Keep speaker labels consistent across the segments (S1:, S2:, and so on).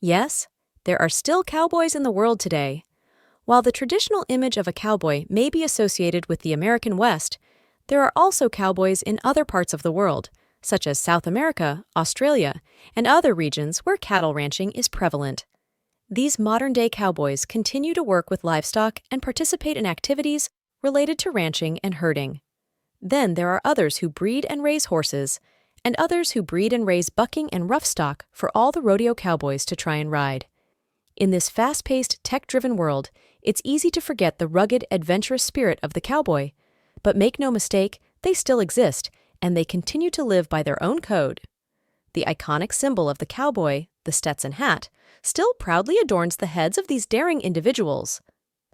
S1: Yes, there are still cowboys in the world today. While the traditional image of a cowboy may be associated with the American West, there are also cowboys in other parts of the world, such as South America, Australia, and other regions where cattle ranching is prevalent. These modern-day cowboys continue to work with livestock and participate in activities related to ranching and herding. Then there are others who breed and raise horses, and others who breed and raise bucking and rough stock for all the rodeo cowboys to try and ride. In this fast-paced, tech-driven world, it's easy to forget the rugged, adventurous spirit of the cowboy. But make no mistake, they still exist, and they continue to live by their own code. The iconic symbol of the cowboy, the Stetson hat, still proudly adorns the heads of these daring individuals.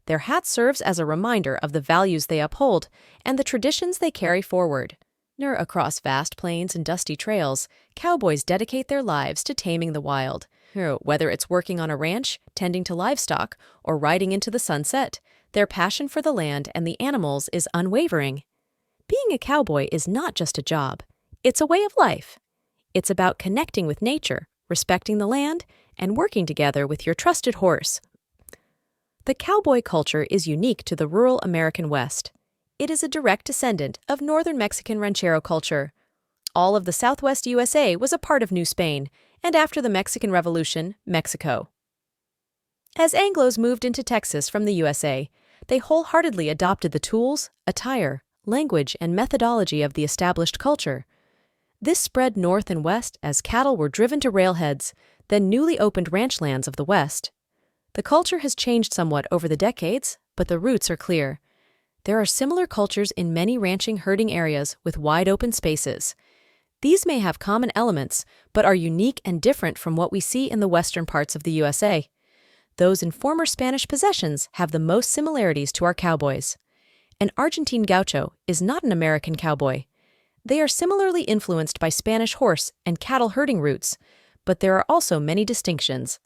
S1: Their hat serves as a reminder of the values they uphold and the traditions they carry forward. Across vast plains and dusty trails, cowboys dedicate their lives to taming the wild. Whether it's working on a ranch, tending to livestock, or riding into the sunset, their passion for the land and the animals is unwavering. Being a cowboy is not just a job, it's a way of life. It's about connecting with nature, respecting the land, and working together with your trusted horse. The cowboy culture is unique to the rural American West. It is a direct descendant of northern Mexican ranchero culture. All of the southwest USA was a part of New Spain, and after the Mexican Revolution, Mexico. As Anglos moved into Texas from the USA, they wholeheartedly adopted the tools, attire, language, and methodology of the established culture. This spread north and west as cattle were driven to railheads, then newly opened ranch lands of the West. The culture has changed somewhat over the decades, but the roots are clear. There are similar cultures in many ranching herding areas with wide open spaces. These may have common elements, but are unique and different from what we see in the western parts of the USA. Those in former Spanish possessions have the most similarities to our cowboys. An Argentine gaucho is not an American cowboy. They are similarly influenced by Spanish horse and cattle herding roots, but there are also many distinctions.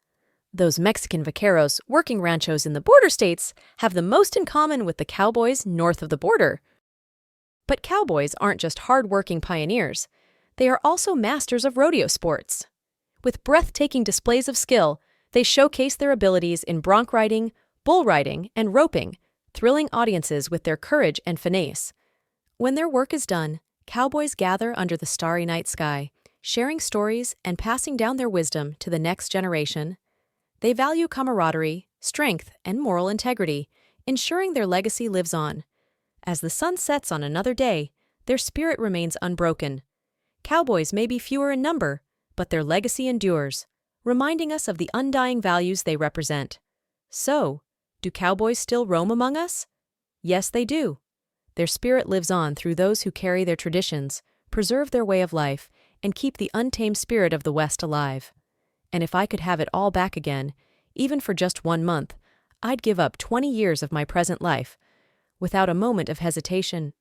S1: Those Mexican vaqueros working ranchos in the border states have the most in common with the cowboys north of the border. But cowboys aren't just hard-working pioneers. They are also masters of rodeo sports. With breathtaking displays of skill, they showcase their abilities in bronc riding, bull riding, and roping, thrilling audiences with their courage and finesse. When their work is done, cowboys gather under the starry night sky, sharing stories and passing down their wisdom to the next generation. They value camaraderie, strength, and moral integrity, ensuring their legacy lives on. As the sun sets on another day, their spirit remains unbroken. Cowboys may be fewer in number, but their legacy endures, reminding us of the undying values they represent. So, do cowboys still roam among us? Yes, they do. Their spirit lives on through those who carry their traditions, preserve their way of life, and keep the untamed spirit of the West alive. And if I could have it all back again, even for just 1 month, I'd give up 20 years of my present life. Without a moment of hesitation,